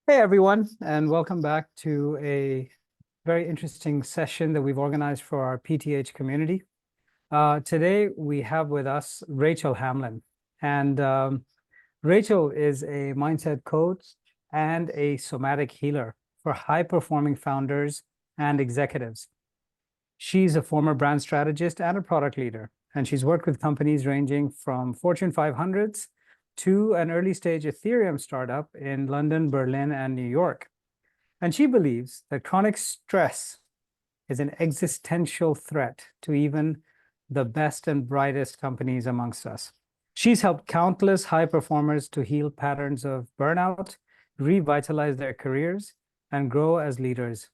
Hey everyone, and welcome back to a very interesting session that we've organized for our PTH community. Today we have with us Rachel Hamlin, and Rachel is a mindset coach and a somatic healer for high-performing founders and executives. She's a former brand strategist and a product leader, and she's worked with companies ranging from Fortune 500s to an early stage Ethereum startup in London, Berlin, and New York. And she believes that chronic stress is an existential threat to even the best and brightest companies amongst us. She's helped countless high performers to heal patterns of burnout, revitalize their careers, and grow as leaders.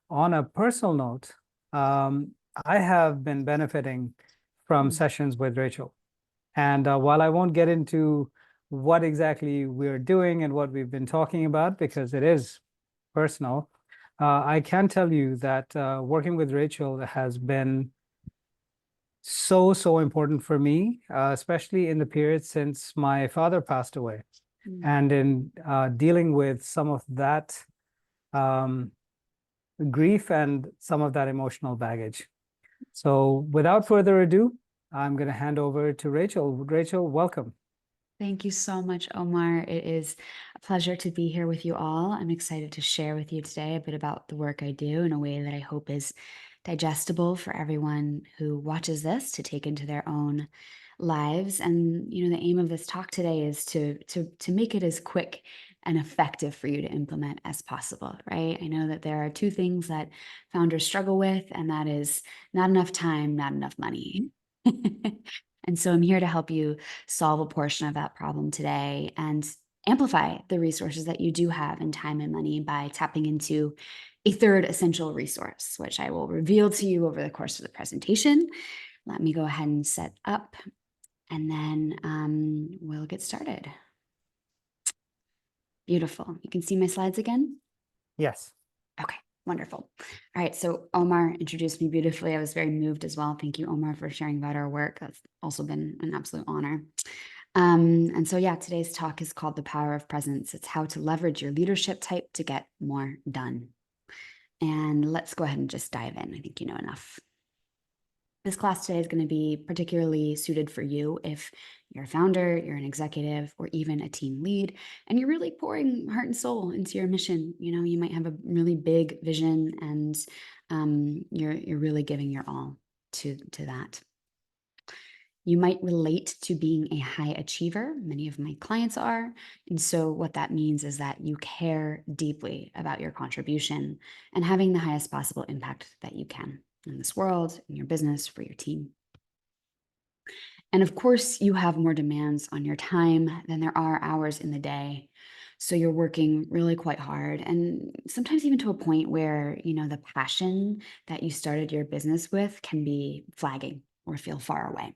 On a personal note, I have been benefiting from sessions with Rachel. And while I won't get into what exactly we're doing and what we've been talking about, because it is personal, I can tell you that working with Rachel has been so important for me, especially in the period since my father passed away. And in dealing with some of that grief and some of that emotional baggage. So without further ado, I'm going to hand over to Rachel. Rachel, welcome. Thank you so much, Omar. It is a pleasure to be here with you all. I'm excited to share with you today a bit about the work I do in a way that I hope is digestible for everyone who watches this to take into their own lives. And the aim of this talk today is to make it as quick and effective for you to implement as possible, right? I know that there are two things that founders struggle with, and that is not enough time, not enough money. And so I'm here to help you solve a portion of that problem today and amplify the resources that you do have in time and money by tapping into a third essential resource, which I will reveal to you over the course of the presentation. Let me go ahead and set up, and then we'll get started. Beautiful. You can see my slides again? Yes. Okay, wonderful. All right, so Omar introduced me beautifully. I was very moved as well. Thank you, Omar, for sharing about our work. That's also been an absolute honor. And so, yeah, today's talk is called The Power of Presence. It's how to leverage your leadership type to get more done. And let's go ahead and just dive in. I think you know enough. This class today is going to be particularly suited for you if you're a founder, you're an executive, or even a team lead, and you're really pouring heart and soul into your mission. You might have a really big vision, and you're really giving your all to that. You might relate to being a high achiever. Many of my clients are. And so what that means is that you care deeply about your contribution and having the highest possible impact that you can in this world, in your business, for your team. And of course, you have more demands on your time than there are hours in the day. So you're working really quite hard, and sometimes even to a point where, the passion that you started your business with can be flagging or feel far away.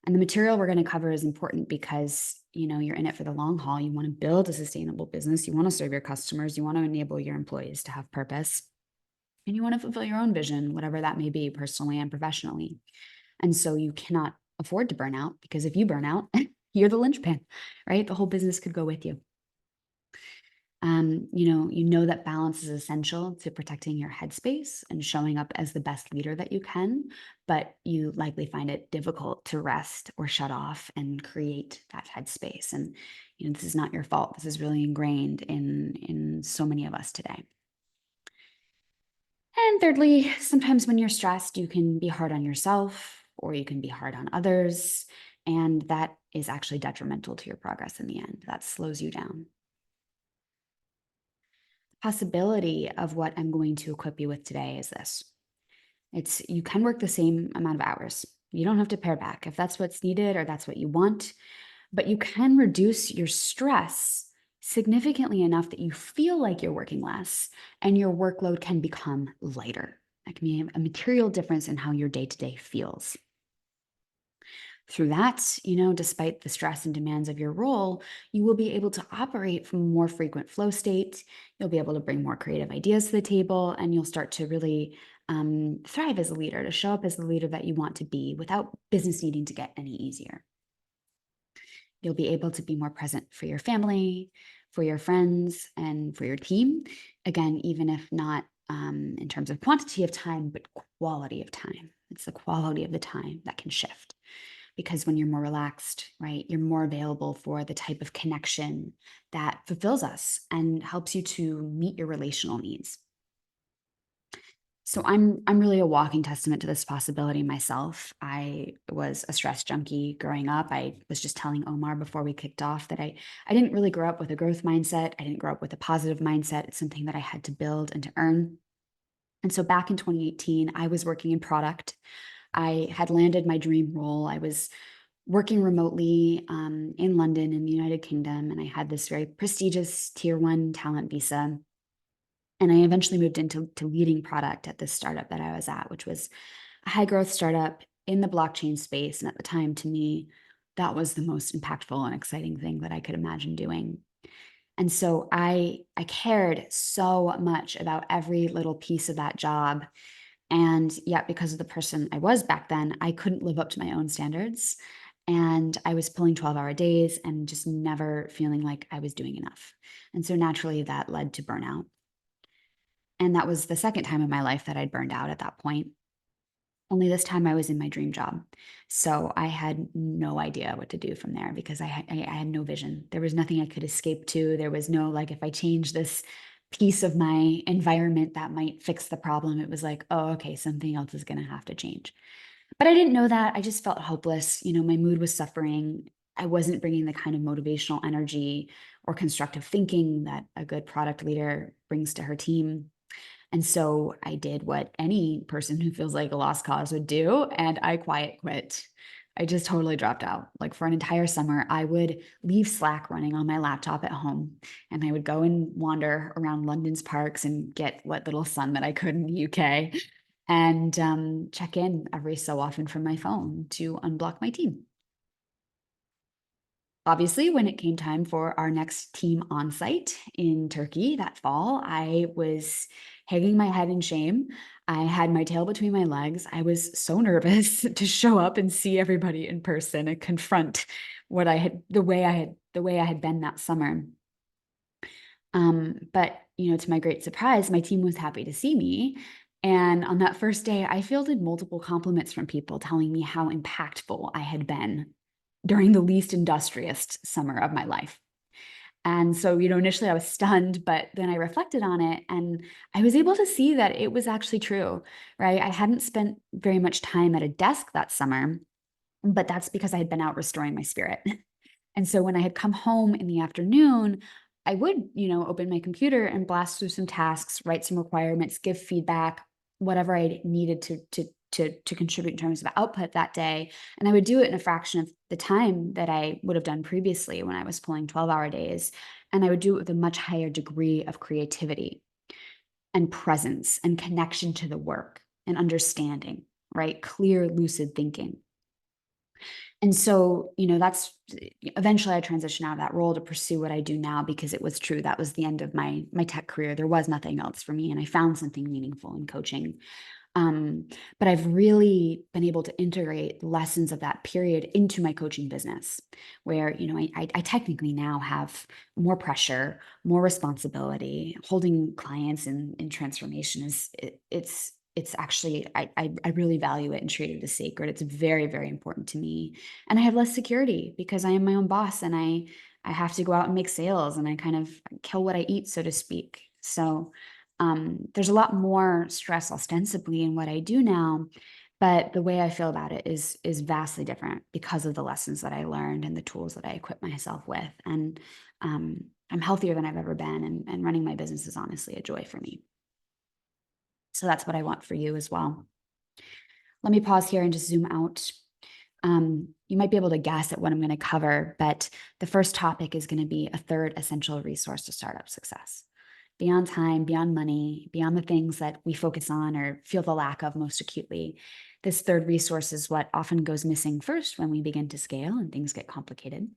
And the material we're going to cover is important because, you're in it for the long haul. You want to build a sustainable business. You want to serve your customers. You want to enable your employees to have purpose. And you want to fulfill your own vision, whatever that may be, personally and professionally. And so you cannot afford to burn out, because if you burn out, you're the linchpin, right? The whole business could go with you. You know that balance is essential to protecting your headspace and showing up as the best leader that you can, but you likely find it difficult to rest or shut off and create that headspace. And this is not your fault. This is really ingrained in so many of us today. And thirdly, sometimes when you're stressed, you can be hard on yourself or you can be hard on others, and that is actually detrimental to your progress in the end. That slows you down. Possibility of what I'm going to equip you with today is this. You can work the same amount of hours. You don't have to pare back if that's what's needed or that's what you want, but you can reduce your stress significantly enough that you feel like you're working less and your workload can become lighter. That can be a material difference in how your day-to-day feels. Through that, despite the stress and demands of your role, you will be able to operate from a more frequent flow state. You'll be able to bring more creative ideas to the table, and you'll start to really thrive as a leader, to show up as the leader that you want to be without business needing to get any easier. You'll be able to be more present for your family, for your friends, and for your team. Again, even if not in terms of quantity of time, but quality of time. It's the quality of the time that can shift. Because when you're more relaxed, right, you're more available for the type of connection that fulfills us and helps you to meet your relational needs. So I'm really a walking testament to this possibility myself. I was a stress junkie growing up. I was just telling Omar before we kicked off that I didn't really grow up with a growth mindset. I didn't grow up with a positive mindset. It's something that I had to build and to earn. And so back in 2018, I was working in product. I had landed my dream role. I was working remotely in London in the United Kingdom, and I had this very prestigious tier 1 talent visa. And I eventually moved into leading product at this startup that I was at, which was a high growth startup in the blockchain space. And at the time, to me, that was the most impactful and exciting thing that I could imagine doing. And so I cared so much about every little piece of that job. And yet, because of the person I was back then, I couldn't live up to my own standards. And I was pulling 12-hour days and just never feeling like I was doing enough. And so naturally, that led to burnout. And that was the second time in my life that I'd burned out at that point. Only this time I was in my dream job. So I had no idea what to do from there because I had no vision. There was nothing I could escape to. There was no, like, if I change this piece of my environment, that might fix the problem. It was like, oh, okay, something else is going to have to change. But I didn't know that. I just felt hopeless. My mood was suffering. I wasn't bringing the kind of motivational energy or constructive thinking that a good product leader brings to her team. And so I did what any person who feels like a lost cause would do, and I quiet quit. I just totally dropped out. Like, for an entire summer, I would leave Slack running on my laptop at home, and I would go and wander around London's parks and get what little sun that I could in the UK, and check in every so often from my phone to unblock my team. Obviously, when it came time for our next team onsite in Turkey that fall, I was hanging my head in shame. I had my tail between my legs. I was so nervous to show up and see everybody in person and confront the way I had been that summer. But to my great surprise, my team was happy to see me. And on that first day, I fielded multiple compliments from people telling me how impactful I had been during the least industrious summer of my life. And so, initially I was stunned, but then I reflected on it and I was able to see that it was actually true, right? I hadn't spent very much time at a desk that summer, but that's because I had been out restoring my spirit. And so when I had come home in the afternoon, I would, open my computer and blast through some tasks, write some requirements, give feedback, whatever I needed to contribute in terms of output that day. And I would do it in a fraction of the time that I would have done previously when I was pulling 12-hour days. And I would do it with a much higher degree of creativity and presence and connection to the work and understanding, right? Clear, lucid thinking. And so, that's eventually I transitioned out of that role to pursue what I do now because it was true. That was the end of my tech career. There was nothing else for me. And I found something meaningful in coaching. But I've really been able to integrate lessons of that period into my coaching business where, I technically now have more pressure, more responsibility. Holding clients in transformation it's actually, I really value it and treat it as sacred. It's very, very important to me. And I have less security because I am my own boss and I have to go out and make sales and I kind of kill what I eat, so to speak. So there's a lot more stress ostensibly in what I do now, but the way I feel about it is vastly different because of the lessons that I learned and the tools that I equip myself with. And I'm healthier than I've ever been, and running my business is honestly a joy for me. So that's what I want for you as well. Let me pause here and just zoom out. You might be able to guess at what I'm going to cover, but the first topic is going to be a third essential resource to startup success. Beyond time, beyond money, beyond the things that we focus on or feel the lack of most acutely, this third resource is what often goes missing first when we begin to scale and things get complicated,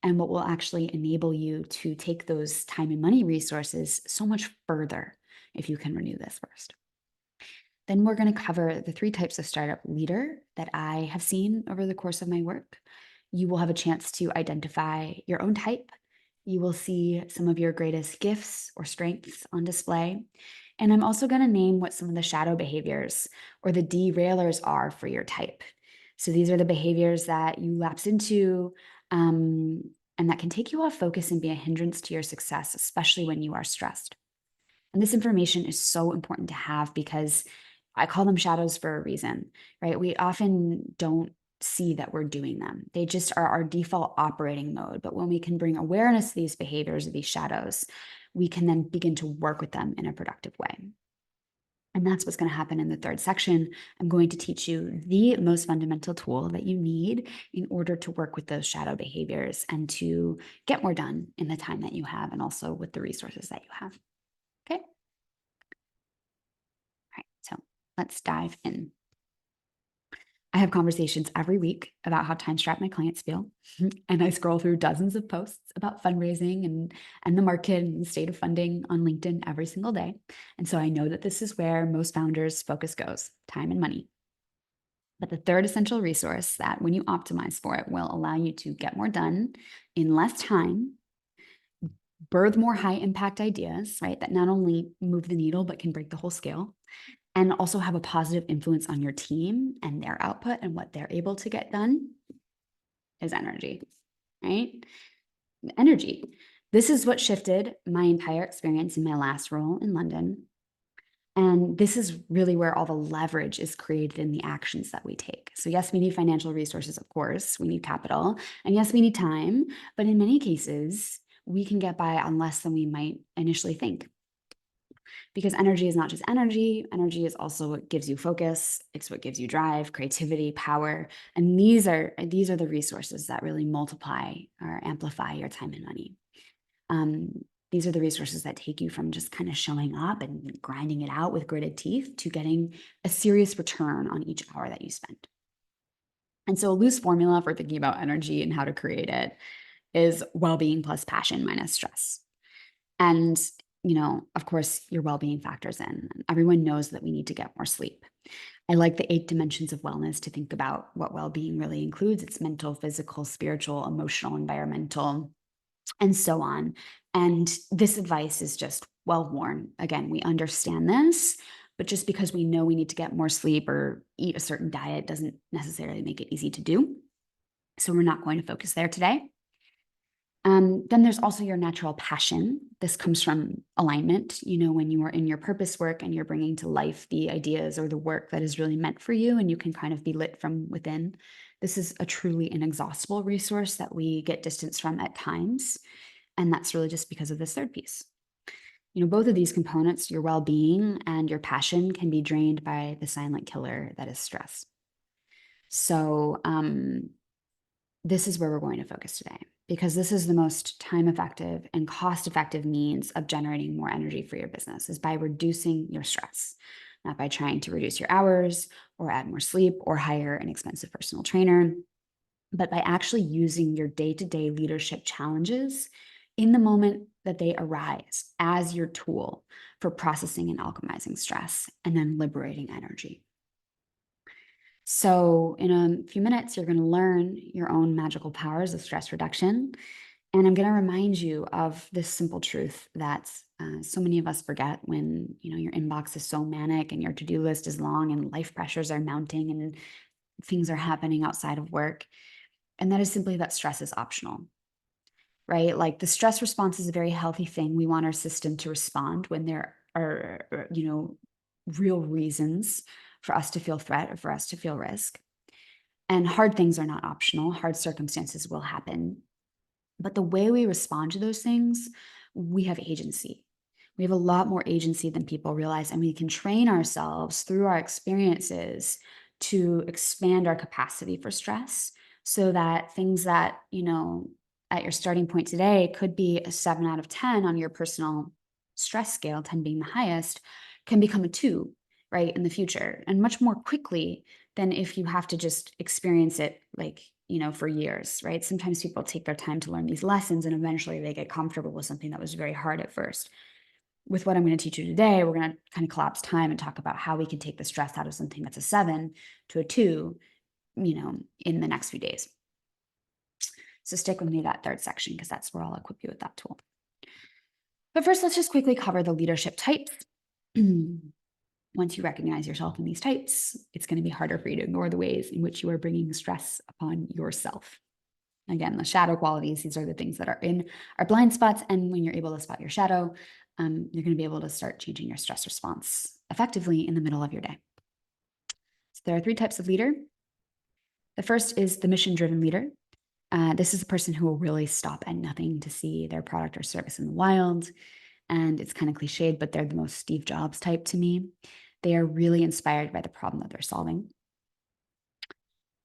and what will actually enable you to take those time and money resources so much further if you can renew this first. Then we're going to cover the 3 types of startup leader that I have seen over the course of my work. you will have a chance to identify your own type. You will see some of your greatest gifts or strengths on display. And I'm also going to name what some of the shadow behaviors or the derailers are for your type. So these are the behaviors that you lapse into, and that can take you off focus and be a hindrance to your success, especially when you are stressed. And this information is so important to have because I call them shadows for a reason, right? We often don't see that we're doing them. They just are our default operating mode. But when we can bring awareness to these behaviors, these shadows, we can then begin to work with them in a productive way. And that's what's going to happen in the third section. I'm going to teach you the most fundamental tool that you need in order to work with those shadow behaviors and to get more done in the time that you have and also with the resources that you have. Okay. All right. So let's dive in. I have conversations every week about how time-strapped my clients feel. And I scroll through dozens of posts about fundraising and the market and the state of funding on LinkedIn every single day. And so I know that this is where most founders' focus goes, time and money. But the third essential resource that when you optimize for it will allow you to get more done in less time, birth more high impact ideas, right? That not only move the needle, but can break the whole scale, and also have a positive influence on your team and their output and what they're able to get done is energy, right? Energy. This is what shifted my entire experience in my last role in London. And this is really where all the leverage is created in the actions that we take. So yes, we need financial resources, of course, we need capital, and yes, we need time, but in many cases, we can get by on less than we might initially think. Because energy is not just energy is also what gives you focus. It's what gives you drive, creativity, power. And these are the resources that really multiply or amplify your time and money. These are the resources that take you from just kind of showing up and grinding it out with gritted teeth to getting a serious return on each hour that you spend. And so a loose formula for thinking about energy and how to create it is well-being plus passion minus stress. And of course, your well-being factors in. Everyone knows that we need to get more sleep. I like the 8 dimensions of wellness to think about what well-being really includes. It's mental, physical, spiritual, emotional, environmental, and so on. And this advice is just well-worn. Again, we understand this, but just because we know we need to get more sleep or eat a certain diet doesn't necessarily make it easy to do. So we're not going to focus there today. Then there's also your natural passion. This comes from alignment. When you are in your purpose work and you're bringing to life the ideas or the work that is really meant for you, and you can kind of be lit from within. This is a truly inexhaustible resource that we get distance from at times. And that's really just because of this third piece. Both of these components, your well-being and your passion, can be drained by the silent killer that is stress. So this is where we're going to focus today, because this is the most time-effective and cost-effective means of generating more energy for your business, is by reducing your stress, not by trying to reduce your hours or add more sleep or hire an expensive personal trainer, but by actually using your day-to-day leadership challenges in the moment that they arise as your tool for processing and alchemizing stress and then liberating energy. So in a few minutes, you're going to learn your own magical powers of stress reduction. And I'm going to remind you of this simple truth that so many of us forget when, your inbox is so manic and your to-do list is long and life pressures are mounting and things are happening outside of work. And that is simply that stress is optional, right? Like the stress response is a very healthy thing. We want our system to respond when there are, real reasons for us to feel threat or for us to feel risk. And hard things are not optional. Hard circumstances will happen. But the way we respond to those things, we have agency. We have a lot more agency than people realize. And we can train ourselves through our experiences to expand our capacity for stress so that things that, at your starting point today could be a 7 out of 10 on your personal stress scale, 10 being the highest, can become a 2, right, in the future, and much more quickly than if you have to just experience it for years, right? Sometimes people take their time to learn these lessons and eventually they get comfortable with something that was very hard at first. With what I'm going to teach you today, we're going to kind of collapse time and talk about how we can take the stress out of something that's a 7 to a 2, in the next few days. So stick with me that third section because that's where I'll equip you with that tool. But first, let's just quickly cover the leadership types. Once you recognize yourself in these types, it's going to be harder for you to ignore the ways in which you are bringing stress upon yourself. Again, the shadow qualities, these are the things that are in our blind spots. And when you're able to spot your shadow, you're going to be able to start changing your stress response effectively in the middle of your day. So there are 3 types of leader. The first is the mission-driven leader. This is the person who will really stop at nothing to see their product or service in the wild. And it's kind of cliched, but they're the most Steve Jobs type to me. They are really inspired by the problem that they're solving.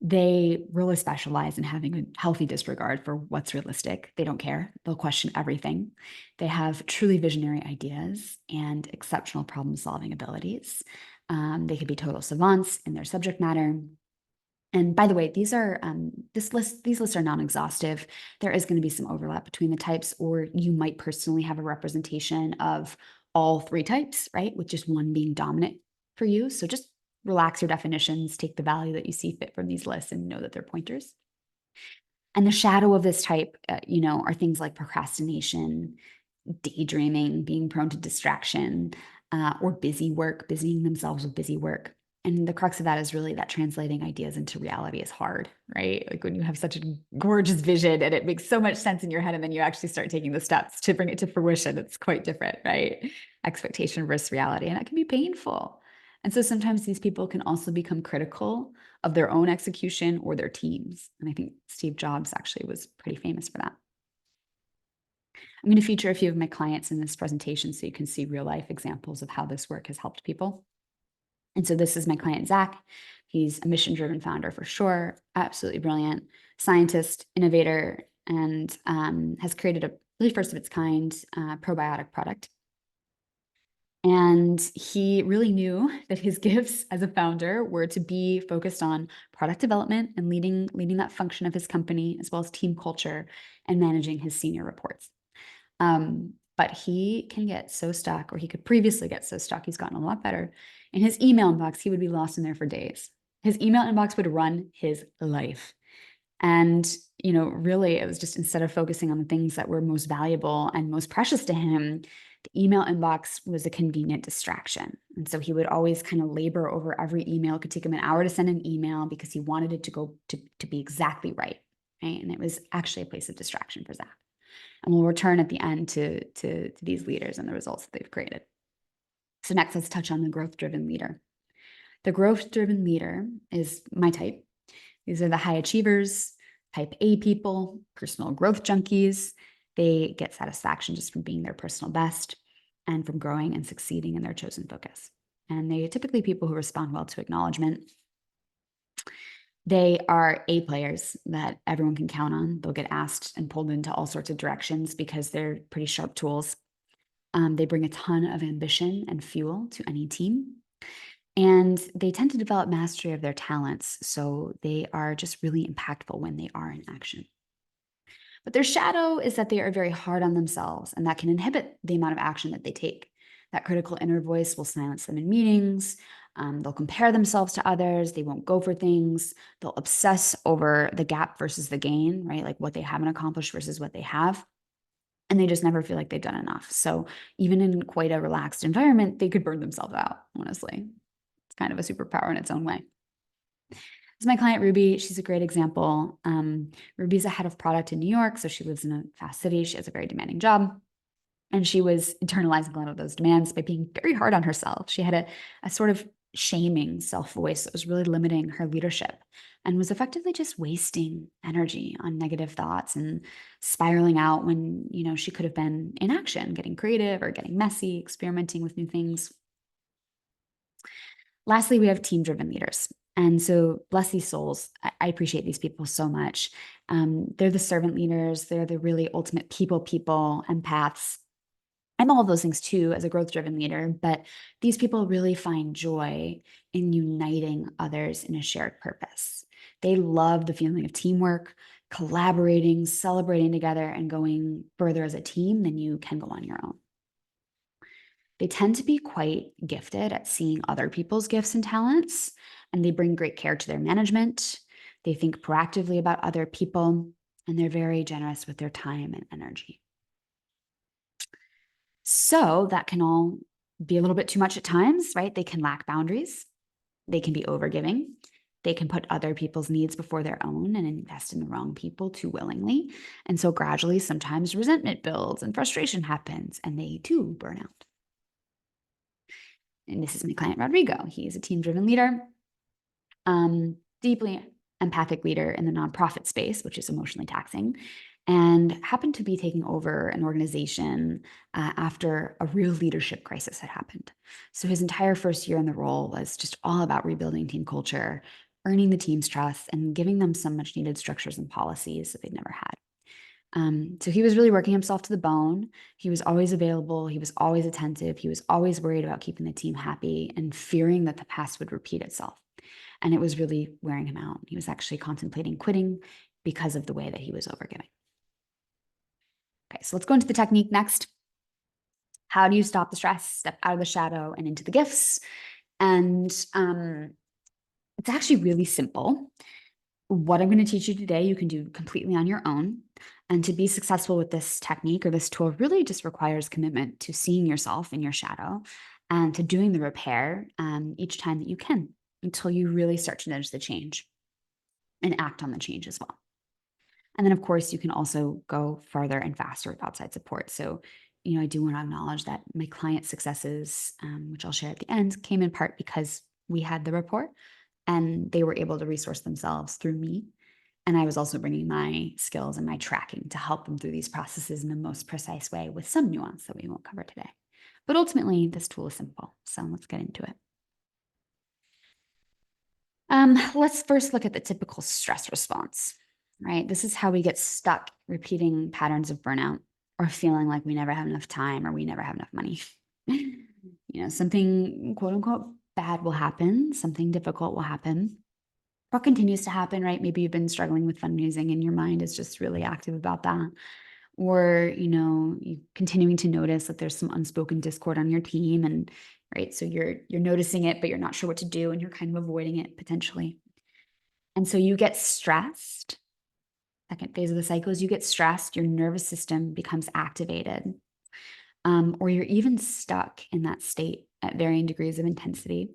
They really specialize in having a healthy disregard for what's realistic. They don't care. They'll question everything. They have truly visionary ideas and exceptional problem-solving abilities. They could be total savants in their subject matter. And by the way, these lists are non-exhaustive. There is going to be some overlap between the types, or you might personally have a representation of all 3 types, right? With just one being dominant for you. So just relax your definitions, take the value that you see fit from these lists and know that they're pointers. And the shadow of this type, are things like procrastination, daydreaming, being prone to distraction, or busying themselves with busy work. And the crux of that is really that translating ideas into reality is hard, right? Like when you have such a gorgeous vision and it makes so much sense in your head, and then you actually start taking the steps to bring it to fruition, it's quite different, right? Expectation versus reality, and that can be painful. And so sometimes these people can also become critical of their own execution or their teams. And I think Steve Jobs actually was pretty famous for that. I'm going to feature a few of my clients in this presentation so you can see real life examples of how this work has helped people. And so this is my client, Zach. He's a mission-driven founder for sure, absolutely brilliant scientist, innovator, and has created a really first of its kind probiotic product. And he really knew that his gifts as a founder were to be focused on product development and leading that function of his company, as well as team culture and managing his senior reports. But he can get so stuck, or he could previously get so stuck, he's gotten a lot better. In his email inbox, he would be lost in there for days. His email inbox would run his life. And, really, it was just instead of focusing on the things that were most valuable and most precious to him, the email inbox was a convenient distraction. And so he would always kind of labor over every email. It could take him an hour to send an email because he wanted it to go to be exactly right. And it was actually a place of distraction for Zach. And we'll return at the end to these leaders and the results that they've created. So next, let's touch on the growth-driven leader. The growth-driven leader is my type. These are the high achievers, type A people, personal growth junkies. They get satisfaction just from being their personal best and from growing and succeeding in their chosen focus. And they are typically people who respond well to acknowledgement. They are A players that everyone can count on. They'll get asked and pulled into all sorts of directions because they're pretty sharp tools. They bring a ton of ambition and fuel to any team. And they tend to develop mastery of their talents. So they are just really impactful when they are in action. But their shadow is that they are very hard on themselves, and that can inhibit the amount of action that they take. That critical inner voice will silence them in meetings. They'll compare themselves to others. They won't go for things. They'll obsess over the gap versus the gain, right? Like what they haven't accomplished versus what they have. And they just never feel like they've done enough. So even in quite a relaxed environment, they could burn themselves out, honestly. It's kind of a superpower in its own way. This is my client, Ruby. She's a great example. Ruby's a head of product in New York, so she lives in a fast city. She has a very demanding job. And she was internalizing a lot of those demands by being very hard on herself. She had a sort of shaming self-voice that was really limiting her leadership and was effectively just wasting energy on negative thoughts and spiraling out when, she could have been in action, getting creative or getting messy, experimenting with new things. Lastly, we have team-driven leaders. And so bless these souls. I appreciate these people so much. They're the servant leaders. They're the really ultimate people, empaths. I'm all of those things too as a growth-driven leader, but these people really find joy in uniting others in a shared purpose. They love the feeling of teamwork, collaborating, celebrating together, and going further as a team than you can go on your own. They tend to be quite gifted at seeing other people's gifts and talents, and they bring great care to their management. They think proactively about other people, and they're very generous with their time and energy. So that can all be a little bit too much at times, right? They can lack boundaries. They can be overgiving. They can put other people's needs before their own and invest in the wrong people too willingly. And so gradually, sometimes resentment builds and frustration happens, and they too burn out. And this is my client, Rodrigo. He's a team-driven leader, deeply empathic leader in the nonprofit space, which is emotionally taxing, and happened to be taking over an organization after a real leadership crisis had happened. So his entire first year in the role was just all about rebuilding team culture, earning the team's trust, and giving them some much needed structures and policies that they'd never had. So he was really working himself to the bone. He was always available. He was always attentive. He was always worried about keeping the team happy and fearing that the past would repeat itself. And it was really wearing him out. He was actually contemplating quitting because of the way that he was overgiving. Okay, so let's go into the technique next. How do you stop the stress, step out of the shadow and into the gifts? And it's actually really simple. What I'm going to teach you today, you can do completely on your own. And to be successful with this technique or this tool really just requires commitment to seeing yourself in your shadow and to doing the repair each time that you can until you really start to notice the change and act on the change as well. And then, of course, you can also go farther and faster with outside support. So, I do want to acknowledge that my client successes, which I'll share at the end, came in part because we had the rapport and they were able to resource themselves through me. And I was also bringing my skills and my tracking to help them through these processes in the most precise way with some nuance that we won't cover today. But ultimately, this tool is simple. So let's get into it. Let's first look at the typical stress response, right? This is how we get stuck repeating patterns of burnout or feeling like we never have enough time or we never have enough money. Something quote unquote bad will happen, something difficult will happen. What continues to happen, right? Maybe you've been struggling with fundraising and your mind is just really active about that. Or, you continuing to notice that there's some unspoken discord on your team and, right, so you're noticing it, but you're not sure what to do and you're kind of avoiding it potentially. And so you get stressed. Second phase of the cycle is you get stressed, your nervous system becomes activated, or you're even stuck in that state at varying degrees of intensity.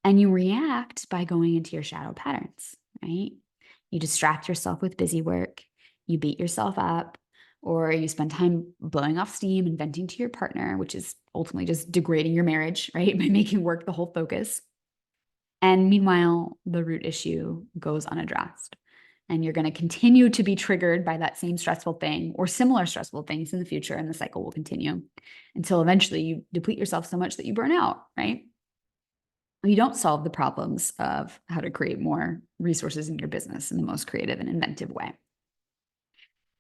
And you react by going into your shadow patterns, right? You distract yourself with busy work, you beat yourself up, or you spend time blowing off steam and venting to your partner, which is ultimately just degrading your marriage, right? By making work the whole focus. And meanwhile, the root issue goes unaddressed. And you're going to continue to be triggered by that same stressful thing or similar stressful things in the future. And the cycle will continue until eventually you deplete yourself so much that you burn out, right? You don't solve the problems of how to create more resources in your business in the most creative and inventive way.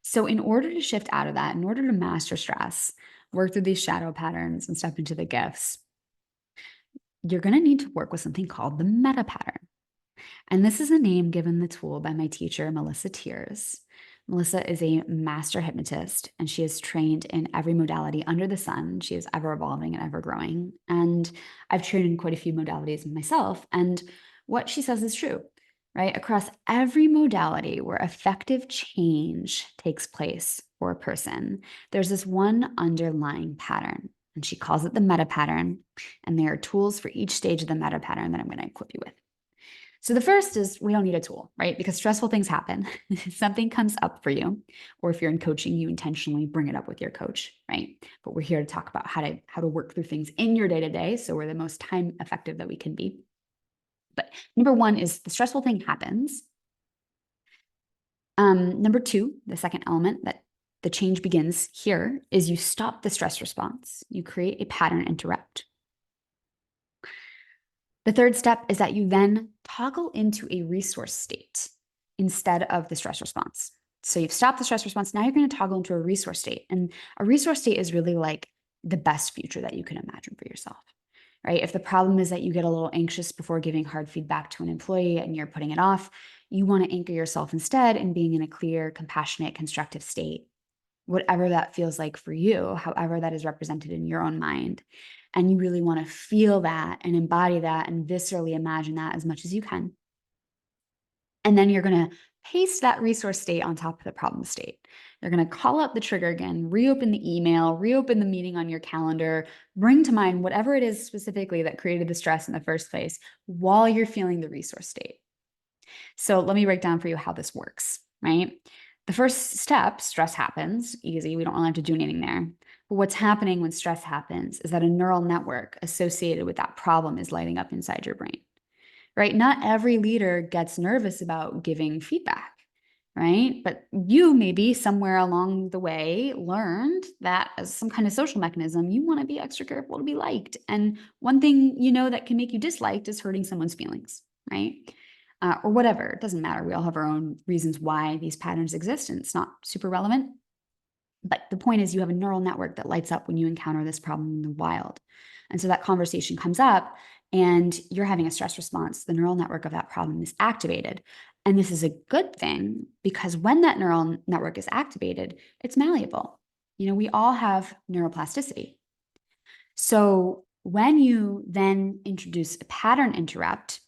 So in order to shift out of that, in order to master stress, work through these shadow patterns and step into the gifts, you're going to need to work with something called the meta pattern. And this is a name given the tool by my teacher, Melissa Tiers. Melissa is a master hypnotist, and she is trained in every modality under the sun. She is ever evolving and ever growing. And I've trained in quite a few modalities myself. And what she says is true, right? Across every modality where effective change takes place for a person, there's this one underlying pattern. And she calls it the meta pattern. And there are tools for each stage of the meta pattern that I'm going to equip you with. So the first is we don't need a tool, right? Because stressful things happen. Something comes up for you, or if you're in coaching, you intentionally bring it up with your coach, right? But we're here to talk about how to work through things in your day-to-day so we're the most time effective that we can be. But number one is the stressful thing happens. Number two, the second element that the change begins here is you stop the stress response. You create a pattern interrupt. The third step is that you then toggle into a resource state instead of the stress response. So you've stopped the stress response. Now you're going to toggle into a resource state. And a resource state is really like the best future that you can imagine for yourself, right? If the problem is that you get a little anxious before giving hard feedback to an employee and you're putting it off, you want to anchor yourself instead in being in a clear, compassionate, constructive state, whatever that feels like for you, however that is represented in your own mind. And you really want to feel that and embody that and viscerally imagine that as much as you can. And then you're going to paste that resource state on top of the problem state. They're going to call up the trigger again, reopen the email, reopen the meeting on your calendar, bring to mind whatever it is specifically that created the stress in the first place while you're feeling the resource state. So let me break down for you how this works, right? The first step, stress happens, easy. We don't really have to do anything there. But what's happening when stress happens is that a neural network associated with that problem is lighting up inside your brain, right? Not every leader gets nervous about giving feedback, right? But you maybe somewhere along the way learned that as some kind of social mechanism, you want to be extra careful to be liked. And one thing you know that can make you disliked is hurting someone's feelings, right? Or whatever. It doesn't matter. We all have our own reasons why these patterns exist, and it's not super relevant. But the point is, you have a neural network that lights up when you encounter this problem in the wild. And so that conversation comes up and you're having a stress response. The neural network of that problem is activated. And this is a good thing because when that neural network is activated, it's malleable. You know, we all have neuroplasticity. So when you then introduce a pattern interrupt,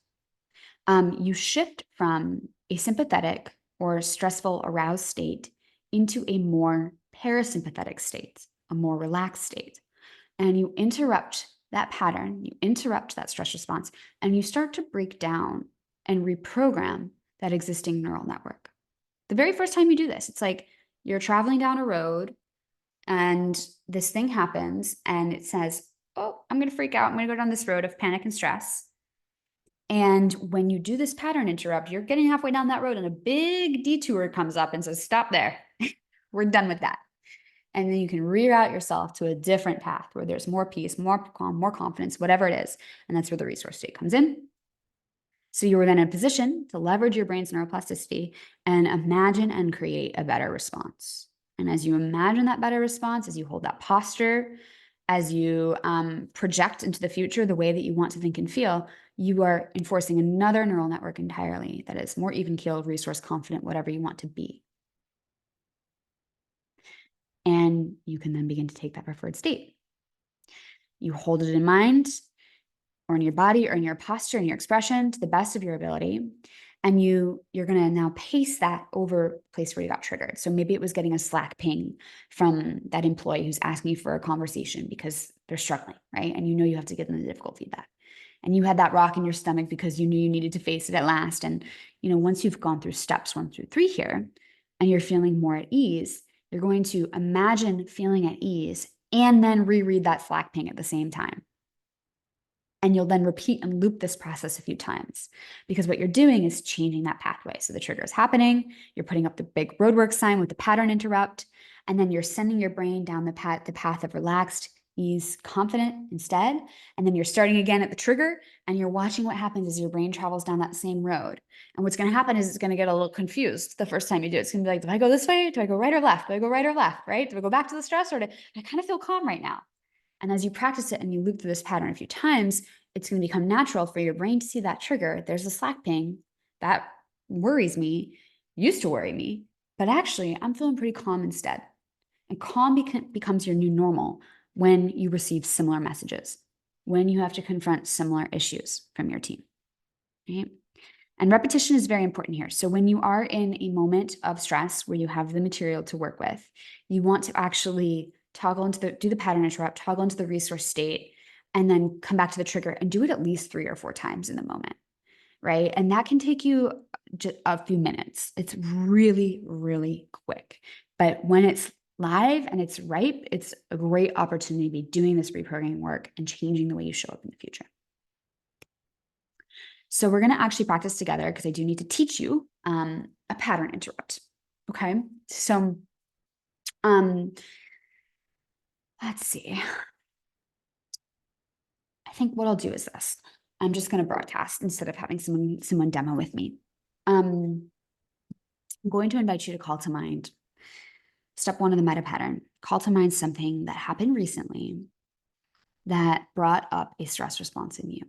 you shift from a sympathetic or stressful aroused state into a more parasympathetic state, a more relaxed state. And you interrupt that pattern, you interrupt that stress response, and you start to break down and reprogram that existing neural network. The very first time you do this, it's like you're traveling down a road and this thing happens and it says, oh, I'm going to freak out. I'm going to go down this road of panic and stress. And when you do this pattern interrupt, you're getting halfway down that road and a big detour comes up and says, stop there. We're done with that. And then you can reroute yourself to a different path where there's more peace, more calm, more confidence, whatever it is. And that's where the resource state comes in. So you are then in a position to leverage your brain's neuroplasticity and imagine and create a better response. And as you imagine that better response, as you hold that posture, as you project into the future the way that you want to think and feel, you are enforcing another neural network entirely that is more even-keeled, resource confident, whatever you want to be. And you can then begin to take that preferred state. You hold it in mind or in your body or in your posture and your expression to the best of your ability. And you're going to now pace that over a place where you got triggered. So maybe it was getting a Slack ping from that employee who's asking you for a conversation because they're struggling, right? And you know you have to give them the difficult feedback. And you had that rock in your stomach because you knew you needed to face it at last. And, you know, once you've gone through steps 1 through 3 here and you're feeling more at ease, you're going to imagine feeling at ease and then reread that Slack ping at the same time. And you'll then repeat and loop this process a few times because what you're doing is changing that pathway. So the trigger is happening, you're putting up the big roadwork sign with the pattern interrupt, and then you're sending your brain down the path of relaxed, ease, confident instead. And then you're starting again at the trigger and you're watching what happens as your brain travels down that same road. And what's going to happen is it's going to get a little confused the first time you do it. It's going to be like, do I go this way? Do I go right or left? Do I go right or left? Right? Do I go back to the stress or do I kind of feel calm right now? And as you practice it and you loop through this pattern a few times, it's going to become natural for your brain to see that trigger. There's a Slack ping that worries me, used to worry me, but actually I'm feeling pretty calm instead. And calm becomes your new normal when you receive similar messages, when you have to confront similar issues from your team, right? And repetition is very important here. So when you are in a moment of stress where you have the material to work with, you want to actually do the pattern interrupt, toggle into the resource state, and then come back to the trigger and do it at least 3 or 4 times in the moment, right? And that can take you just a few minutes. It's really, really quick. But when it's live and it's ripe, it's a great opportunity to be doing this reprogramming work and changing the way you show up in the future. So we're going to actually practice together because I do need to teach you a pattern interrupt. Okay. So let's see. I think what I'll do is this. I'm just going to broadcast instead of having someone demo with me. I'm going to invite you to call to mind step 1 of the meta pattern. Call to mind something that happened recently that brought up a stress response in you.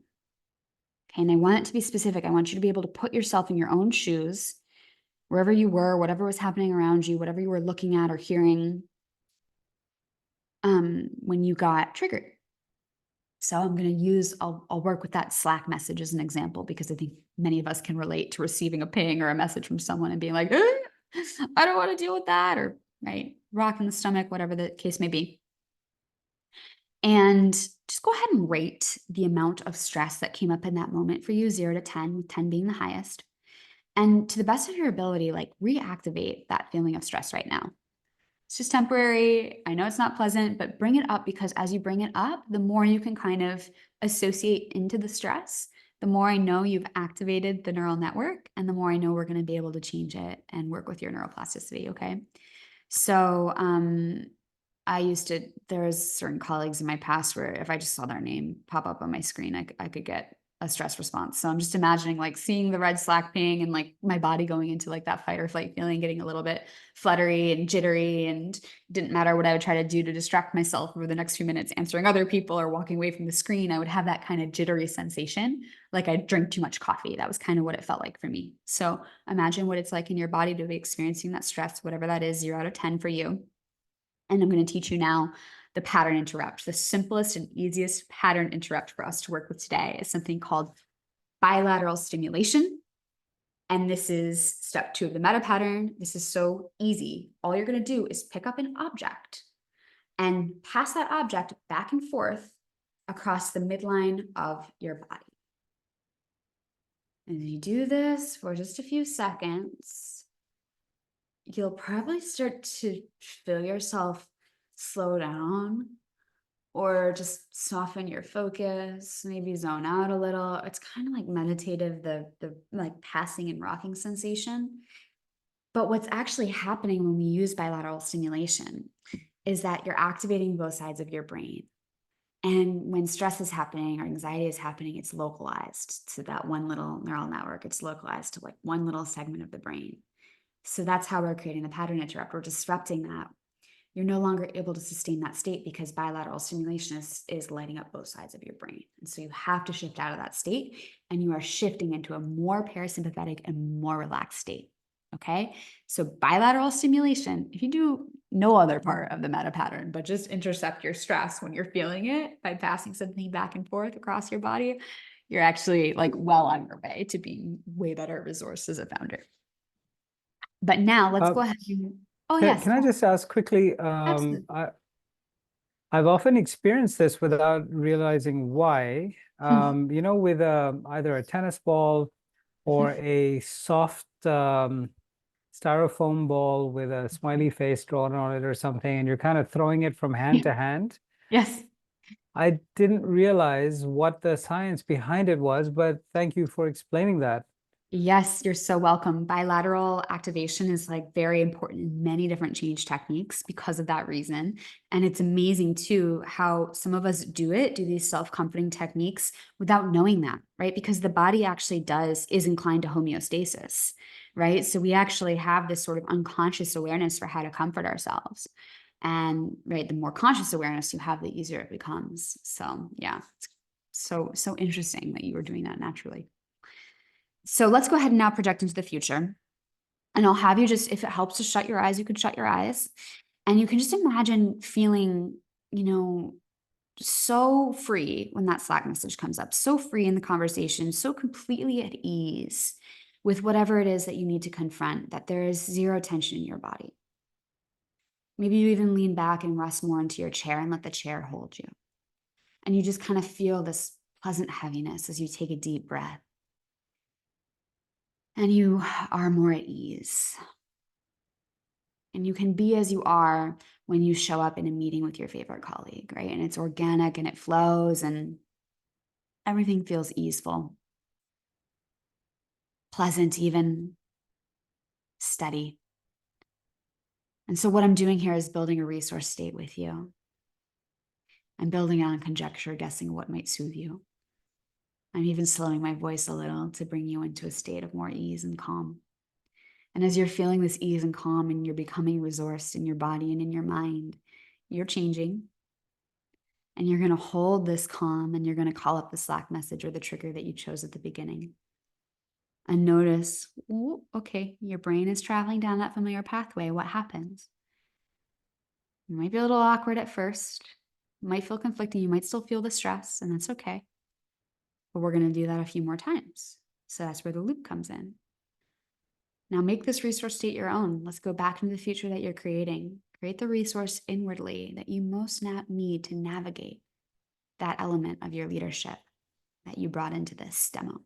Okay, and I want it to be specific. I want you to be able to put yourself in your own shoes, wherever you were, whatever was happening around you, whatever you were looking at or hearing when you got triggered. So I'm going to I'll work with that Slack message as an example, because I think many of us can relate to receiving a ping or a message from someone and being like, I don't want to deal with that, or right, rock in the stomach, whatever the case may be. And just go ahead and rate the amount of stress that came up in that moment for you, 0 to 10, with 10 being the highest. And to the best of your ability, like, reactivate that feeling of stress right now. It's just temporary. I know it's not pleasant, but bring it up, because as you bring it up, the more you can kind of associate into the stress, the more I know you've activated the neural network, and the more I know we're going to be able to change it and work with your neuroplasticity. Okay. So, there's certain colleagues in my past where if I just saw their name pop up on my screen, I could get a stress response. So I'm just imagining like seeing the red Slack ping and like my body going into like that fight or flight feeling, getting a little bit fluttery and jittery, and didn't matter what I would try to do to distract myself over the next few minutes, answering other people or walking away from the screen, I would have that kind of jittery sensation, like I drank too much coffee. That was kind of what it felt like for me. So imagine what it's like in your body to be experiencing that stress, whatever that is, 0 out of 10 for you. And I'm going to teach you now the pattern interrupt. The simplest and easiest pattern interrupt for us to work with today is something called bilateral stimulation. And this is step 2 of the meta pattern. This is so easy. All you're going to do is pick up an object and pass that object back and forth across the midline of your body. And you do this for just a few seconds, you'll probably start to feel yourself slow down, or just soften your focus, maybe zone out a little. It's kind of like meditative, the like passing and rocking sensation. But what's actually happening when we use bilateral stimulation is that you're activating both sides of your brain. And when stress is happening or anxiety is happening, it's localized to that one little neural network. It's localized to like one little segment of the brain. So that's how we're creating the pattern interrupt. We're disrupting that. You're no longer able to sustain that state because bilateral stimulation is lighting up both sides of your brain. And so you have to shift out of that state, and you are shifting into a more parasympathetic and more relaxed state. Okay. So bilateral stimulation, if you do no other part of the meta pattern, but just intercept your stress when you're feeling it by passing something back and forth across your body, you're actually like well on your way to being way better resourced as a founder. But now let's go ahead and, oh yes. Can I just ask quickly? Absolutely. I've often experienced this without realizing why. With either a tennis ball or a soft styrofoam ball with a smiley face drawn on it or something, and you're kind of throwing it from hand to hand. Yes. I didn't realize what the science behind it was, but thank you for explaining that. Yes, you're so welcome. Bilateral activation is like very important in many different change techniques because of that reason. And it's amazing too how some of us do these self-comforting techniques without knowing that, right? Because the body actually is inclined to homeostasis, right? So we actually have this sort of unconscious awareness for how to comfort ourselves. And right, the more conscious awareness you have, the easier it becomes. So yeah, it's so interesting that you were doing that naturally. So let's go ahead and now project into the future. And I'll have you just, if it helps to shut your eyes, you could shut your eyes. And you can just imagine feeling, so free when that Slack message comes up, so free in the conversation, so completely at ease with whatever it is that you need to confront, that there is zero tension in your body. Maybe you even lean back and rest more into your chair and let the chair hold you. And you just kind of feel this pleasant heaviness as you take a deep breath. And you are more at ease. And you can be as you are when you show up in a meeting with your favorite colleague, right? And it's organic and it flows and everything feels easeful, pleasant, even steady. And so what I'm doing here is building a resource state with you. I'm building on conjecture, guessing what might soothe you. I'm even slowing my voice a little to bring you into a state of more ease and calm. And as you're feeling this ease and calm and you're becoming resourced in your body and in your mind, you're changing. And you're going to hold this calm and you're going to call up the Slack message or the trigger that you chose at the beginning. And notice, ooh, okay, your brain is traveling down that familiar pathway. What happens? It might be a little awkward at first. Might feel conflicting. You might still feel the stress, and that's okay. But we're going to do that a few more times. So that's where the loop comes in. Now make this resource state your own. Let's go back into the future that you're creating. Create the resource inwardly that you most need to navigate that element of your leadership that you brought into this demo.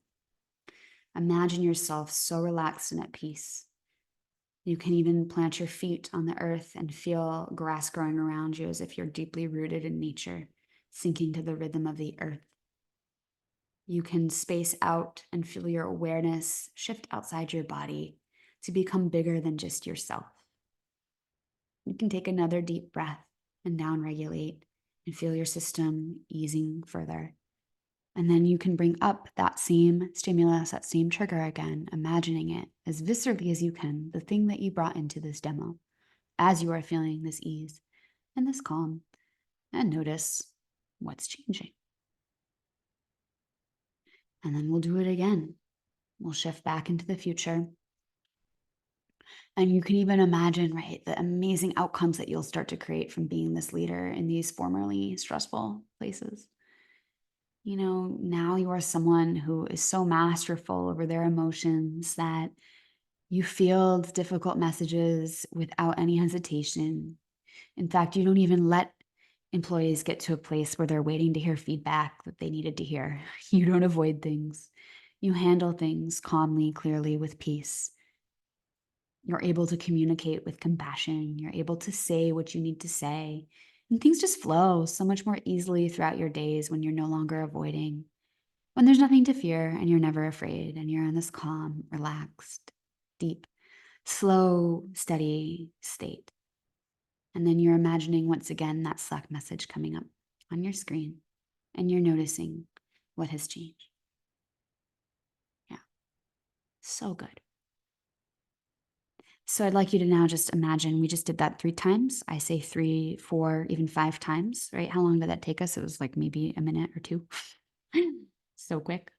Imagine yourself so relaxed and at peace. You can even plant your feet on the earth and feel grass growing around you as if you're deeply rooted in nature, sinking to the rhythm of the earth. You can space out and feel your awareness shift outside your body to become bigger than just yourself. You can take another deep breath and down-regulate and feel your system easing further. And then you can bring up that same stimulus, that same trigger again, imagining it as viscerally as you can, the thing that you brought into this demo, as you are feeling this ease and this calm, and notice what's changing. And then we'll do it again. We'll shift back into the future. And you can even imagine, right, the amazing outcomes that you'll start to create from being this leader in these formerly stressful places. You know, now you are someone who is so masterful over their emotions that you field difficult messages without any hesitation. In fact, you don't even let employees get to a place where they're waiting to hear feedback that they needed to hear. You don't avoid things. You handle things calmly, clearly, with peace. You're able to communicate with compassion. You're able to say what you need to say. And things just flow so much more easily throughout your days when you're no longer avoiding, when there's nothing to fear and you're never afraid and you're in this calm, relaxed, deep, slow, steady state. And then you're imagining once again that Slack message coming up on your screen and you're noticing what has changed. Yeah, so good. So I'd like you to now just imagine, we just did that 3 times. I say 3, 4, even 5 times, right? How long did that take us? It was like maybe a minute or 2. So quick.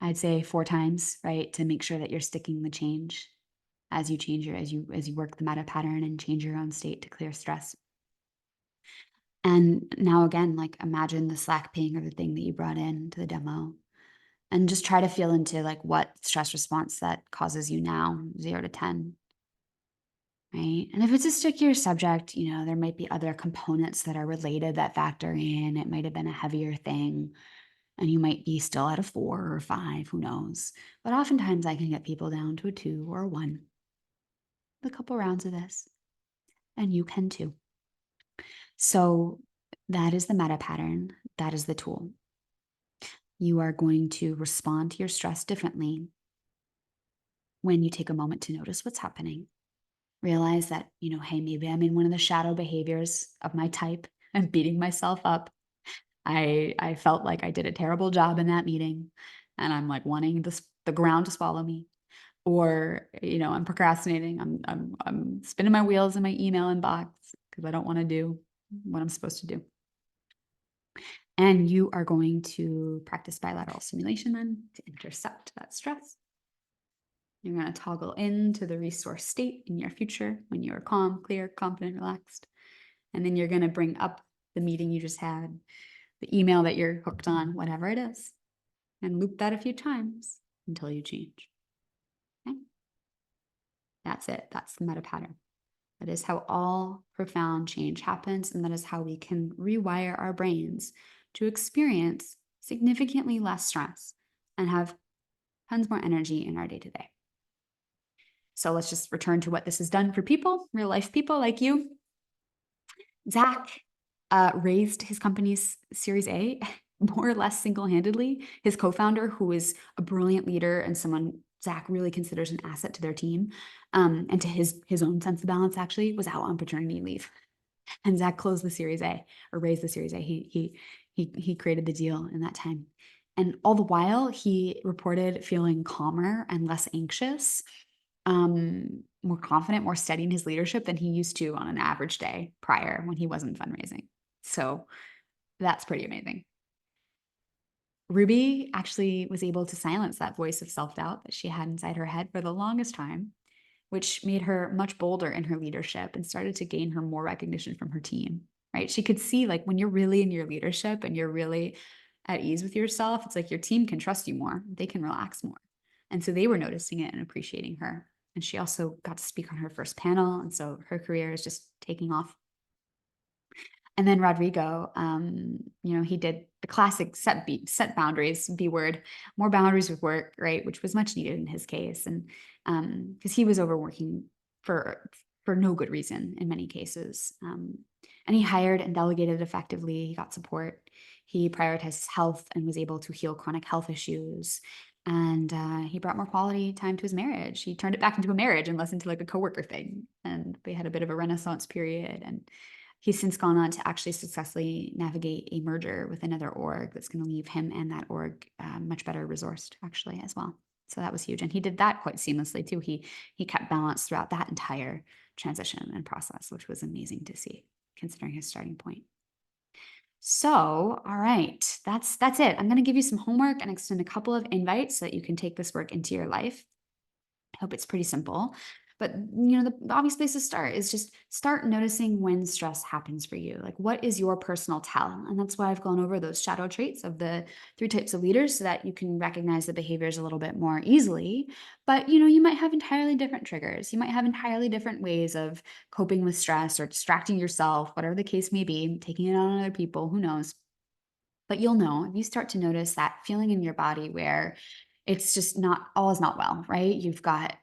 I'd say 4 times, right? To make sure that you're sticking the change as you change as you work the meta pattern and change your own state to clear stress. And now again, like imagine the Slack ping or the thing that you brought in to the demo. And just try to feel into like what stress response that causes you now, 0 to 10. Right. And if it's a stickier subject, you know, there might be other components that are related that factor in. It might have been a heavier thing and you might be still at a 4 or 5, who knows? But oftentimes I can get people down to a 2 or a 1. A couple rounds of this, and you can too. So that is the meta pattern. That is the tool. You are going to respond to your stress differently when you take a moment to notice what's happening. Realize that, you know, hey, maybe I'm in one of the shadow behaviors of my type. I'm beating myself up. I felt like I did a terrible job in that meeting and I'm like wanting the ground to swallow me. Or, you know, I'm procrastinating. I'm spinning my wheels in my email inbox because I don't want to do what I'm supposed to do. And you are going to practice bilateral stimulation then to intercept that stress. You're going to toggle into the resource state in your future when you are calm, clear, confident, relaxed. And then you're going to bring up the meeting you just had, the email that you're hooked on, whatever it is, and loop that a few times until you change. Okay? That's it. That's the meta pattern. That is how all profound change happens. And that is how we can rewire our brains to experience significantly less stress and have tons more energy in our day-to-day. So let's just return to what this has done for people, real life people like you. Zach raised his company's Series A more or less single-handedly. His co-founder, who is a brilliant leader and someone Zach really considers an asset to their team, and to his own sense of balance, actually, was out on paternity leave. And Zach closed the Series A or raised the Series A. He created the deal in that time. And all the while, he reported feeling calmer and less anxious, more confident, more steady in his leadership than he used to on an average day prior when he wasn't fundraising. So that's pretty amazing. Ruby actually was able to silence that voice of self-doubt that she had inside her head for the longest time, which made her much bolder in her leadership and started to gain her more recognition from her team. right? She could see like when you're really in your leadership and you're really at ease with yourself, it's like your team can trust you more. They can relax more. And so they were noticing it and appreciating her. And she also got to speak on her first panel. And so her career is just taking off. And then Rodrigo, he did the classic set boundaries, B word, more boundaries with work, right? Which was much needed in his case. And because he was overworking for no good reason in many cases. And he hired and delegated effectively. He got support. He prioritized his health and was able to heal chronic health issues. And he brought more quality time to his marriage. He turned it back into a marriage and less into like a coworker thing. And they had a bit of a renaissance period. And he's since gone on to actually successfully navigate a merger with another org that's going to leave him and that org much better resourced actually as well. So that was huge. And he did that quite seamlessly too. He kept balance throughout that entire transition and process, which was amazing to see considering his starting point. So, all right, that's it. I'm going to give you some homework and extend a couple of invites so that you can take this work into your life. I hope it's pretty simple. But, the obvious place to start is just start noticing when stress happens for you. Like, what is your personal tell? And that's why I've gone over those shadow traits of the 3 types of leaders so that you can recognize the behaviors a little bit more easily. But, you might have entirely different triggers. You might have entirely different ways of coping with stress or distracting yourself, whatever the case may be, taking it on other people, who knows? But you'll know if you start to notice that feeling in your body where it's just not all is not well, right? You've got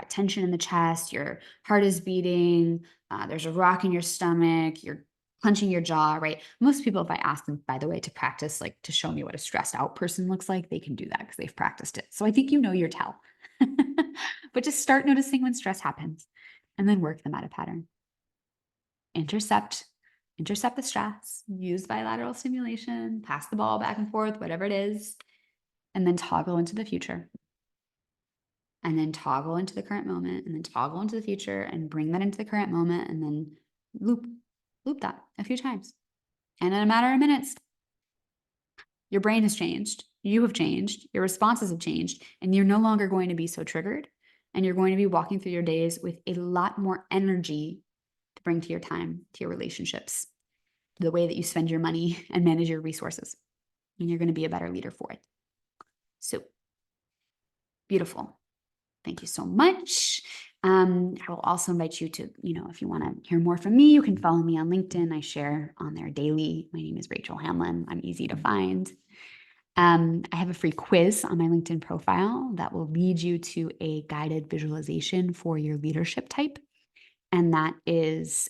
tension in the chest, your heart is beating, there's a rock in your stomach, you're clenching your jaw, right? Most people, if I ask them, by the way, to practice, like to show me what a stressed out person looks like, they can do that because they've practiced it. So I think you know your tell. But just start noticing when stress happens and then work them out of pattern. Intercept the stress, use bilateral stimulation, pass the ball back and forth, whatever it is, and then toggle into the future. And then toggle into the current moment, and then toggle into the future and bring that into the current moment, and then loop that a few times. And in a matter of minutes, your brain has changed, you have changed, your responses have changed, and you're no longer going to be so triggered. And you're going to be walking through your days with a lot more energy to bring to your time, to your relationships, to the way that you spend your money and manage your resources. And you're going to be a better leader for it. So beautiful. Thank you so much. I will also invite you to, if you want to hear more from me, you can follow me on LinkedIn. I share on there daily. My name is Rachel Hamlin. I'm easy to find. I have a free quiz on my LinkedIn profile that will lead you to a guided visualization for your leadership type. And that is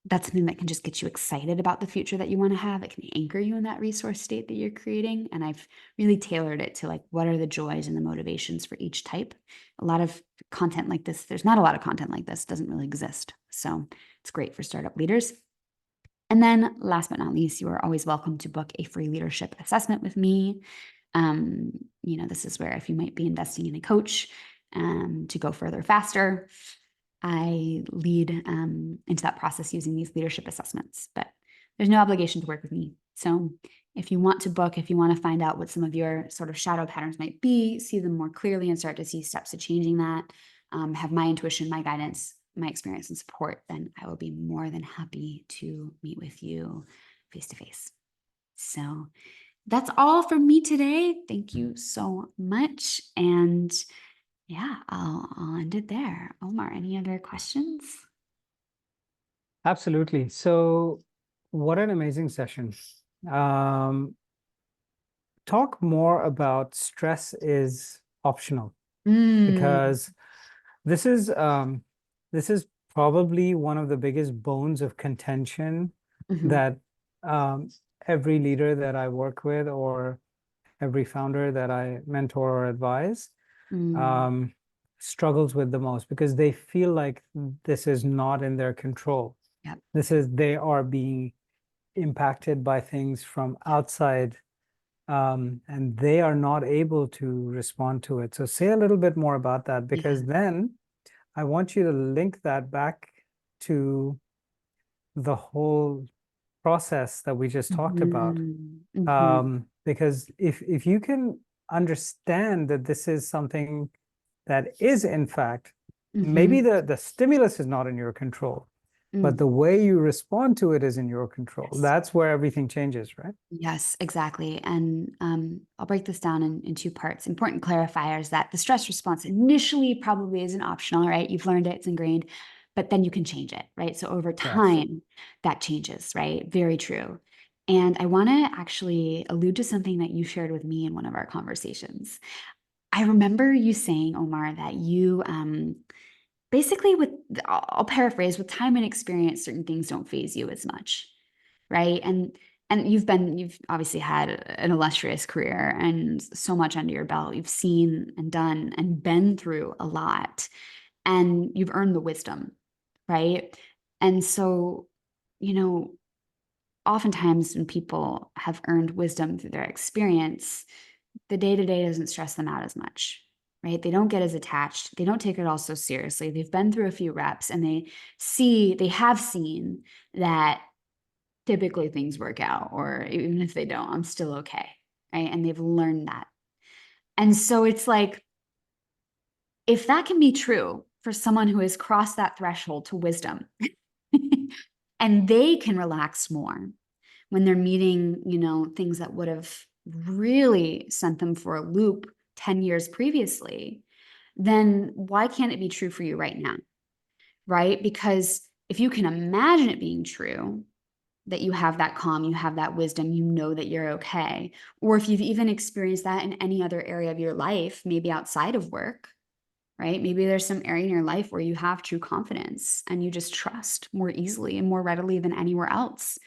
that's something that can just get you excited about the future that you want to have. It can anchor you in that resource state that you're creating. And I've really tailored it to like, what are the joys and the motivations for each type? A lot of content like this, there's not a lot of content like this, doesn't really exist. So it's great for startup leaders. And then last but not least, you are always welcome to book a free leadership assessment with me. This is where if you might be investing in a coach to go further faster, I lead into that process using these leadership assessments, but there's no obligation to work with me. So if you want to book, if you want to find out what some of your sort of shadow patterns might be, see them more clearly and start to see steps to changing that, have my intuition, my guidance, my experience and support, then I will be more than happy to meet with you face to face. So that's all from me today. Thank you so much. And yeah, I'll end it there. Omar, any other questions? Absolutely. So what an amazing session. Talk more about stress is optional, because this is probably one of the biggest bones of contention that every leader that I work with or every founder that I mentor or advise struggles with the most, because they feel like this is not in their control. Yep. They are being impacted by things from outside, and they are not able to respond to it. So say a little bit more about that, because then I want you to link that back to the whole process that we just talked about. Because if you can understand that this is something that is in fact, maybe the stimulus is not in your control, but the way you respond to it is in your control. Yes. That's where everything changes, right? Yes, exactly. And I'll break this down in two parts. Important clarifiers that the stress response initially probably isn't optional, right? You've learned it, it's ingrained, but then you can change it, right? So over time, that changes, right? Very true. And I want to actually allude to something that you shared with me in one of our conversations. I remember you saying, Omar, that you basically I'll paraphrase, with time and experience, certain things don't phase you as much, right? And you've obviously had an illustrious career and so much under your belt. You've seen and done and been through a lot, and you've earned the wisdom, right? And so, you know, oftentimes when people have earned wisdom through their experience, the day-to-day doesn't stress them out as much, right? They don't get as attached. They don't take it all so seriously. They've been through a few reps, and they have seen that typically things work out, or even if they don't, I'm still okay, right? And they've learned that. And so it's like, if that can be true for someone who has crossed that threshold to wisdom, and they can relax more when they're meeting, things that would have really sent them for a loop 10 years previously, then why can't it be true for you right now? Right? Because if you can imagine it being true, that you have that calm, you have that wisdom, you know that you're okay. Or if you've even experienced that in any other area of your life, maybe outside of work, right? Maybe there's some area in your life where you have true confidence and you just trust more easily and more readily than anywhere else.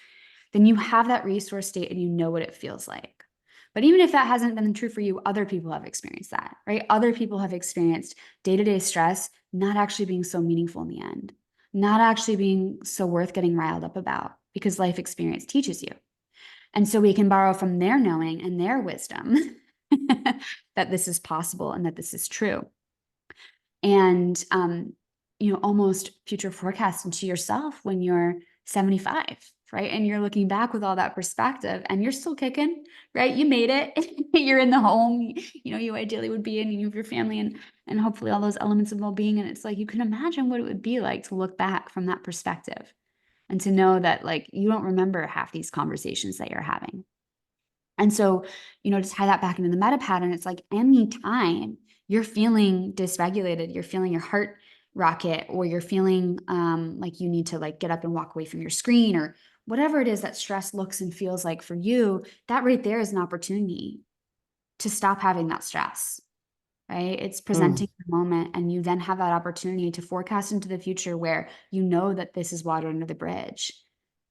Then you have that resource state and you know what it feels like. But even if that hasn't been true for you, other people have experienced that, right? Other people have experienced day-to-day stress not actually being so meaningful in the end, not actually being so worth getting riled up about, because life experience teaches you. And so we can borrow from their knowing and their wisdom that this is possible and that this is true. And, almost future forecast into yourself when you're 75, right? And you're looking back with all that perspective and you're still kicking, right? You made it. You're in the home, you ideally would be in, you have your family and hopefully all those elements of well-being. And it's like, you can imagine what it would be like to look back from that perspective and to know that, like, you don't remember half these conversations that you're having. And so, to tie that back into the meta pattern, it's like anytime you're feeling dysregulated, you're feeling your heart rocket, or you're feeling like you need to like get up and walk away from your screen, or whatever it is that stress looks and feels like for you, that right there is an opportunity to stop having that stress, right? It's presenting the moment, and you then have that opportunity to forecast into the future where you know that this is water under the bridge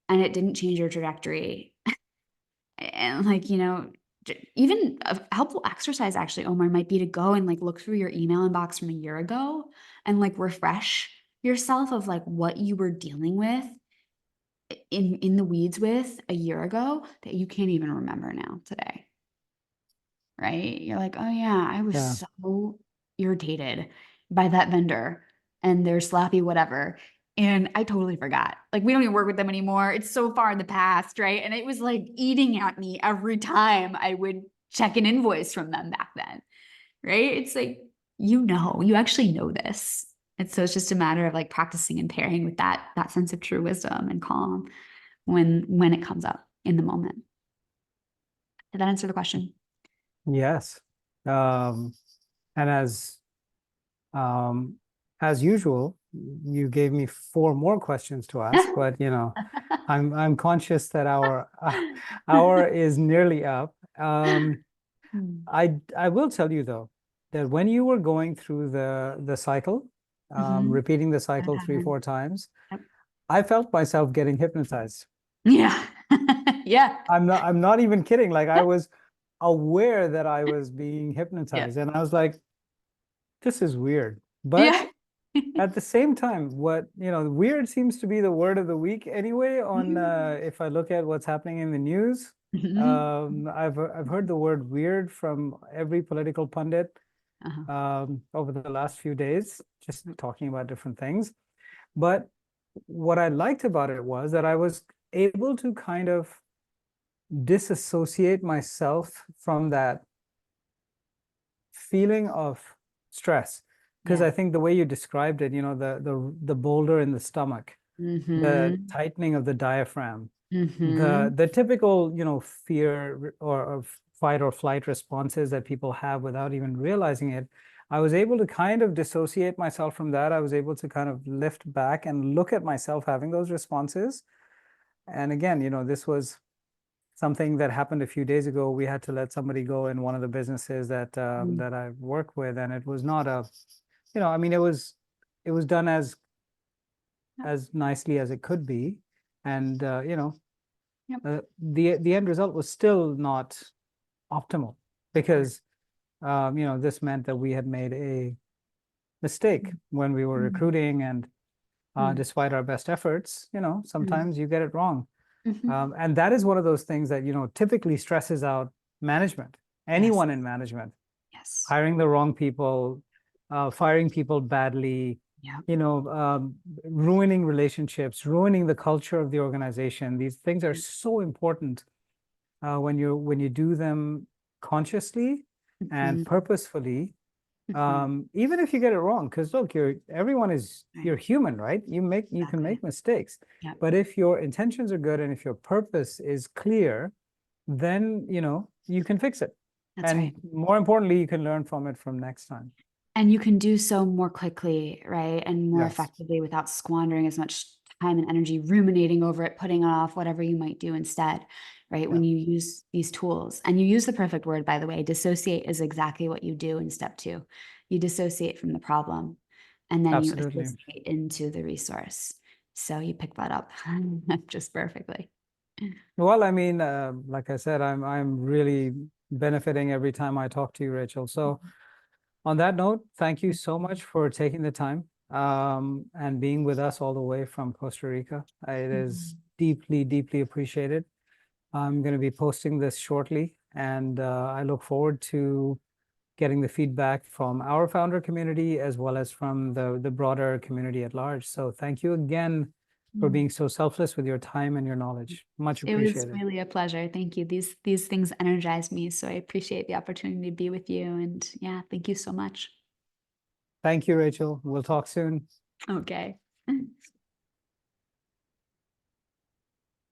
and it didn't change your trajectory. And like, even a helpful exercise actually, Omar, might be to go and like look through your email inbox from a year ago and like refresh yourself of like what you were dealing with in the weeds with a year ago that you can't even remember now today. Right? You're like, oh yeah, I was so irritated by that vendor and their sloppy whatever. And I totally forgot. Like, we don't even work with them anymore. It's so far in the past, right? And it was like eating at me every time I would check an invoice from them back then, right? It's like, you actually know this. And so it's just a matter of like practicing and pairing with that sense of true wisdom and calm when it comes up in the moment. Did that answer the question? Yes. And as usual, you gave me 4 more questions to ask, but I'm conscious that our hour is nearly up. I will tell you though that when you were going through the cycle, repeating the cycle 3-4 times, Yep. I felt myself getting hypnotized. Yeah. Yeah. I'm not even kidding. Like, I was aware that I was being hypnotized, and I was like, this is weird. But Yeah. at the same time, weird seems to be the word of the week anyway. On if I look at what's happening in the news, I've heard the word weird from every political pundit over the last few days, just talking about different things. But what I liked about it was that I was able to kind of disassociate myself from that feeling of stress, because I think the way you described it, the boulder in the stomach, the Mm-hmm. tightening of the diaphragm, Mm-hmm. the typical, fear or fight or flight responses that people have without even realizing it. I was able to kind of dissociate myself from that. I was able to kind of lift back and look at myself having those responses. And again, this was something that happened a few days ago. We had to let somebody go in one of the businesses that I work with, and it was not I mean, it was done as nicely as it could be, and Yep. the end result was still not optimal because this meant that we had made a mistake when we were recruiting, and despite our best efforts, sometimes you get it wrong. Mm-hmm. And that is one of those things that typically stresses out management, Yes. anyone in management, Yes. hiring the wrong people, firing people badly, Yeah. ruining relationships, ruining the culture of the organization. These things are so important when you do them consciously and purposefully, even if you get it wrong. Because look, you're human, right? You can make mistakes, Yeah. but if your intentions are good and if your purpose is clear, then you can fix it. That's And right. more importantly, you can learn from it from next time. And you can do so more quickly, right? And more Yes, effectively without squandering as much time and energy ruminating over it, putting off whatever you might do instead, right? When yeah, you use these tools, and you use the perfect word, by the way, dissociate is exactly what you do in step 2. You dissociate from the problem and then you absolutely. associate into the resource. So you pick that up just perfectly. Well, I mean, like I said, I'm really benefiting every time I talk to you, Rachel. So on that note, thank you so much for taking the time and being with us all the way from Costa Rica. It is deeply, deeply appreciated. I'm going to be posting this shortly, and I look forward to getting the feedback from our founder community as well as from the broader community at large. So thank you again for being so selfless with your time and your knowledge. Much It was appreciated. really a pleasure. Thank you. These things energize me, so I appreciate the opportunity to be with you. And yeah, thank you so much. Thank you, Rachel. We'll talk soon. Okay.